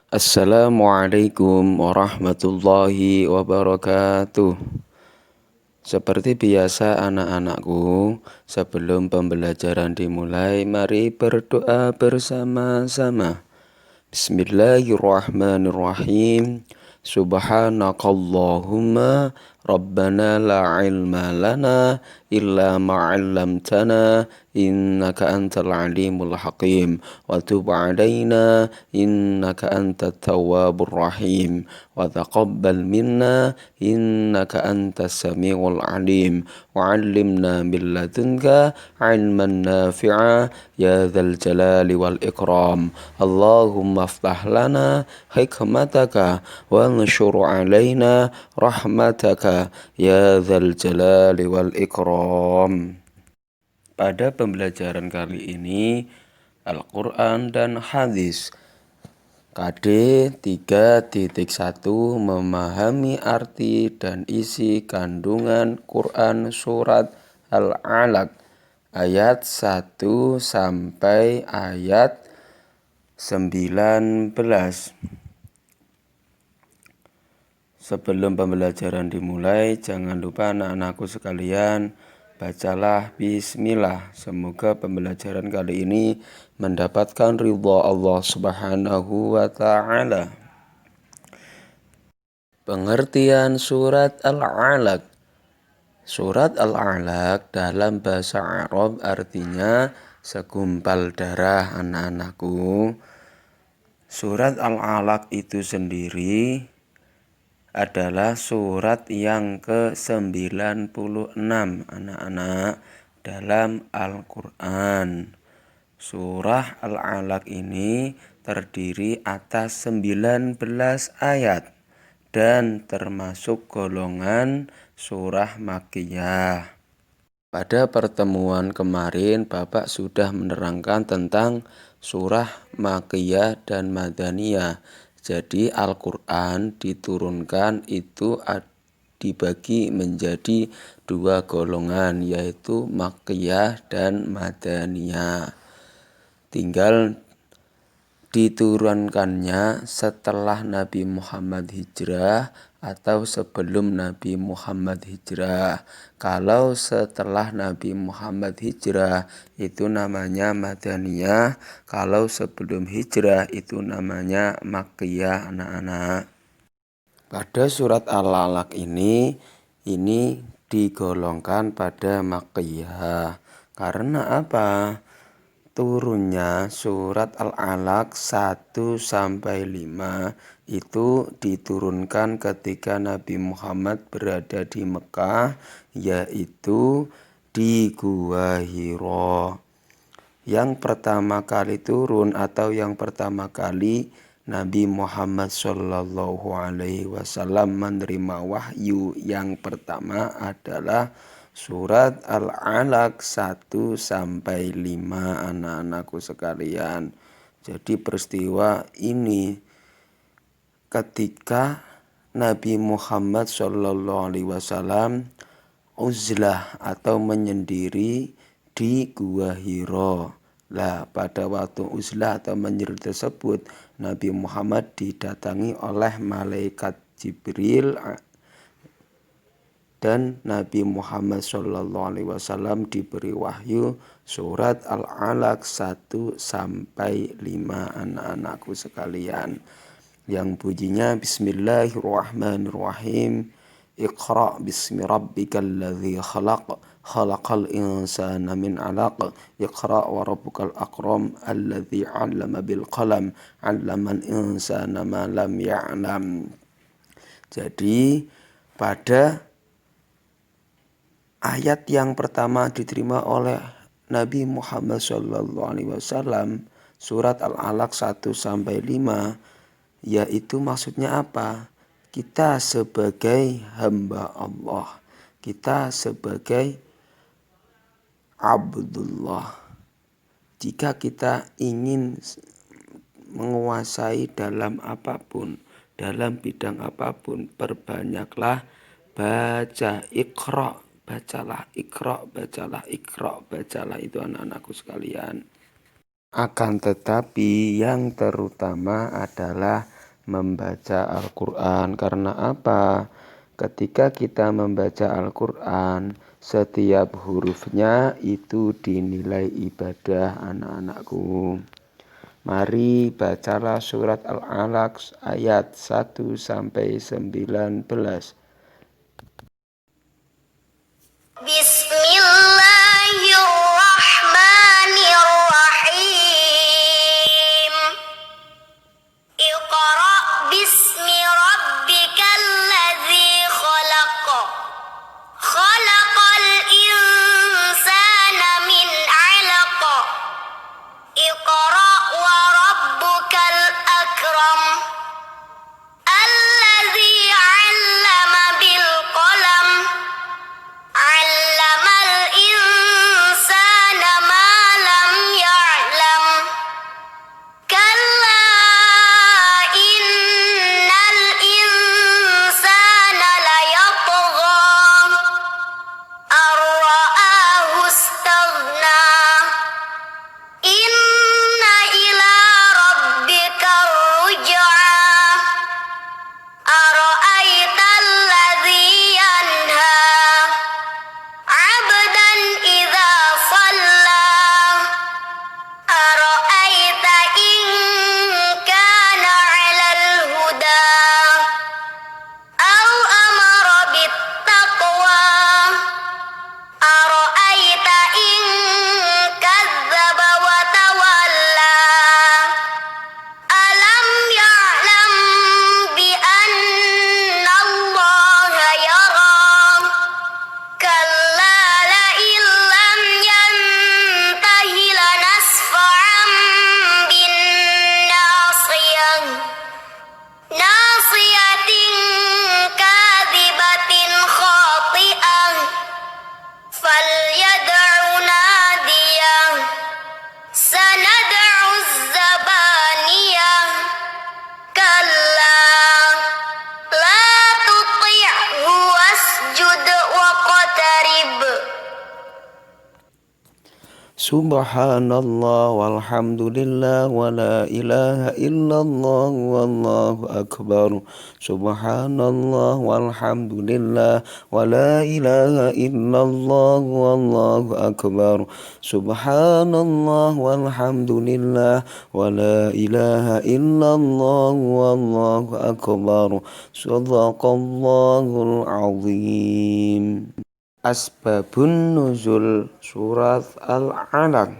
Assalamualaikum warahmatullahi wabarakatuh. Seperti biasa anak-anakku, sebelum pembelajaran dimulai, mari berdoa bersama-sama. Bismillahirrahmanirrahim. Subhanakallahumma Rabbana la ilma lana illa ma'allamtana innaka antal alimul hakim wa tub alaina innaka antat tawwabur rahim wa taqabbal minna innaka antas samiul alim wa 'allimna min ladunka 'ilman nafi'a ya dzal jalali wal ikram. Allahumma aftah lana hikmataka wa anshur alaina rahmataka ya dzal jalali wal ikram. Pada pembelajaran kali ini Al-Quran dan Hadis KD 3.1 memahami arti dan isi kandungan Quran surat Al-Alaq ayat 1 sampai ayat 19. Sebelum pembelajaran dimulai, jangan lupa anak-anakku sekalian, bacalah bismillah. Semoga pembelajaran kali ini mendapatkan ridha Allah Subhanahu wa ta'ala. Pengertian surat Al-Alaq. Surat Al-Alaq dalam bahasa Arab artinya segumpal darah, anak-anakku. Surat Al-Alaq itu sendiri adalah surat yang ke-96 anak-anak dalam Al-Quran. Surah Al-Alaq ini terdiri atas 19 ayat dan termasuk golongan surah Makkiyah. Pada pertemuan kemarin Bapak sudah menerangkan tentang surah Makkiyah dan Madaniyah. Jadi Al-Quran diturunkan itu dibagi menjadi dua golongan, yaitu Makkiyah dan Madaniyah. Tinggal diturunkannya setelah Nabi Muhammad hijrah atau sebelum Nabi Muhammad hijrah. Kalau setelah Nabi Muhammad hijrah itu namanya Madaniyah. Kalau sebelum hijrah itu namanya Makkiyah, anak-anak. Pada surat Al-Alaq ini digolongkan pada Makkiyah. Karena apa? Turunnya surat Al-Alaq 1 sampai 5 itu diturunkan ketika Nabi Muhammad berada di Mekah, yaitu di Gua Hira. Yang pertama kali turun atau yang pertama kali Nabi Muhammad Shallallahu Alaihi Wasallam menerima wahyu yang pertama adalah surat Al-Alaq 1 sampai 5, anak-anakku sekalian. Jadi peristiwa ini ketika Nabi Muhammad Shallallahu Alaihi Wasallam uzlah atau menyendiri di Gua Hira. Lah pada waktu uzlah atau menyendiri tersebut Nabi Muhammad didatangi oleh malaikat Jibril dan Nabi Muhammad SAW diberi wahyu surat Al-Alaq 1 sampai 5, anak-anakku sekalian, yang bunyinya Bismillahirrahmanirrahim. Iqra bismi rabbikal ladzi khalaq khalaqal insana min 'alaq iqra wa rabbukal akram alladzi 'allama bil qalam 'allamal insana ma lam ya'lam. Jadi pada ayat yang pertama diterima oleh Nabi Muhammad SAW surat Al-Alaq 1 sampai 5, yaitu maksudnya apa? Kita sebagai hamba Allah, kita sebagai Abdullah, jika kita ingin menguasai dalam apapun, dalam bidang apapun, perbanyaklah baca. Iqra, bacalah. Iqra, bacalah. Iqra, bacalah. Itu anak-anakku sekalian. Akan tetapi yang terutama adalah membaca Al-Quran. Karena apa? Ketika kita membaca Al-Quran, setiap hurufnya itu dinilai ibadah, anak-anakku. Mari bacalah surat Al-Alaq ayat 1 sampai 19. Bismillahirrahmanirrahim. Iqra bismi rabbikal ladzi khalaq. Khalaqal insana min 'alaq. Iqra wa rabbukal akram. Alladzi 'allama bil qalam. 'Allamal insana ma lam ya'lam. Kalla innal insana layatgha ar-ra'ahu istaghna. Inna ila rabbika ruj'a. Ara'aital ladzi yanha 'abdan idza shalla. Ara'aita in kana 'alal huda aw amara bittaqwa. Ara'aita in kadzdzaba wa tawalla. Alam ya'lam bi anna Allaha yara. Kalla la illam yantahi lanasfa'an bin nasiyah. Nasiyatin kadhibatin khati'ah. Falyad'u nadiyah. Sanad'u zabaniyah. Kalla la tuti'hu wasjud waqtarib. Subhanallah walhamdulillah wa la ilaha illallah wallahu akbar. Subhanallah walhamdulillah wa la ilaha illallah wallahu akbar. Subhanallah walhamdulillah wa la ilaha illallah wallahu akbar. Shadaqallahul azim. Asbabun nuzul surat Al-Alaq.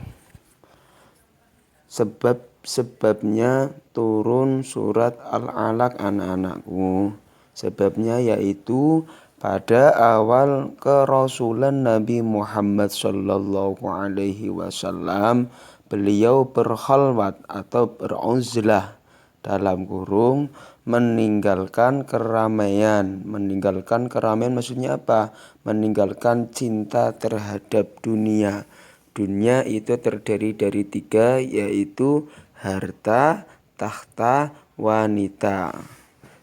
Sebabnya turun surat Al-Alaq, anak-anakku. Sebabnya yaitu pada awal kerasulan Nabi Muhammad sallallahu alaihi wasallam, beliau berkhalwat atau beruzlah, dalam kurung meninggalkan keramaian. Meninggalkan keramaian maksudnya apa? Meninggalkan cinta terhadap dunia. Dunia itu terdiri dari 3, yaitu harta, takhta, wanita.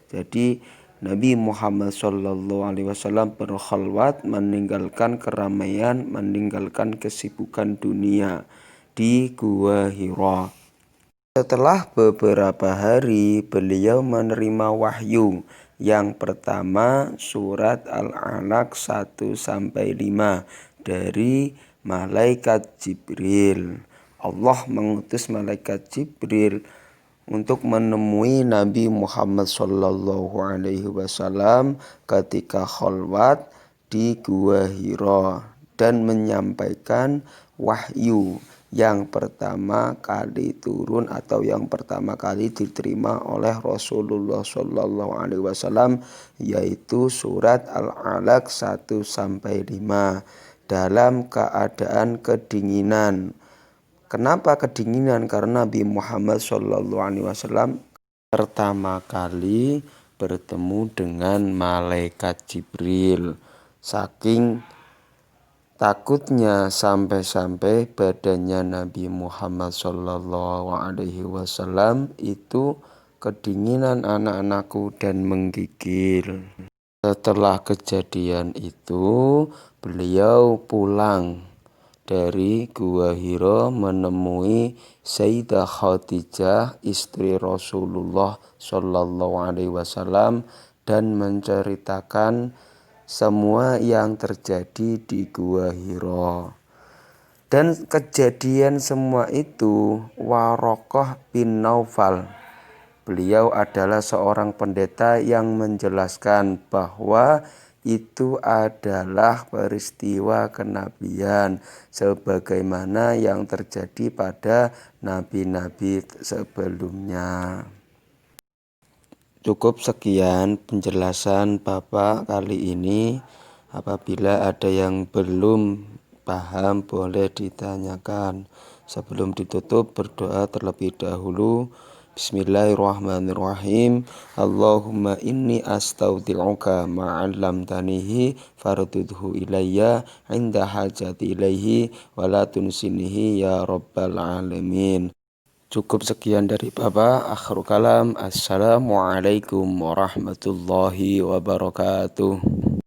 Jadi Nabi Muhammad SAW berkhalwat, meninggalkan keramaian, meninggalkan kesibukan dunia di Gua Hira. Setelah beberapa hari, beliau menerima wahyu. Yang pertama, surat Al-Alaq 1-5 dari malaikat Jibril. Allah mengutus malaikat Jibril untuk menemui Nabi Muhammad SAW ketika khalwat di Gua Hira dan menyampaikan wahyu yang pertama kali turun atau yang pertama kali diterima oleh Rasulullah SAW, yaitu surat Al-Alaq 1-5 dalam keadaan kedinginan. Kenapa kedinginan? Karena Nabi Muhammad SAW pertama kali bertemu dengan malaikat Jibril. Saking takutnya sampai-sampai badannya Nabi Muhammad SAW itu kedinginan, anak-anakku, dan menggigil. Setelah kejadian itu, beliau pulang dari Gua Hira menemui Sayyidah Khadijah istri Rasulullah Shallallahu Alaihi Wasallam dan menceritakan semua yang terjadi di Gua Hira. Dan kejadian semua itu Waraqah bin Naufal, beliau adalah seorang pendeta yang menjelaskan bahwa itu adalah peristiwa kenabian sebagaimana yang terjadi pada nabi-nabi sebelumnya. Cukup sekian penjelasan Bapak kali ini. Apabila ada yang belum paham boleh ditanyakan. Sebelum ditutup berdoa terlebih dahulu. Bismillahirrahmanirrahim. Allahumma inni astaudi'uka ma'allamtanihi fardudhu ilayya inda hajati ilaihi wala tunsinihi ya rabbal alamin. Cukup sekian dari Bapak. Akhirul kalam. Assalamualaikum warahmatullahi wabarakatuh.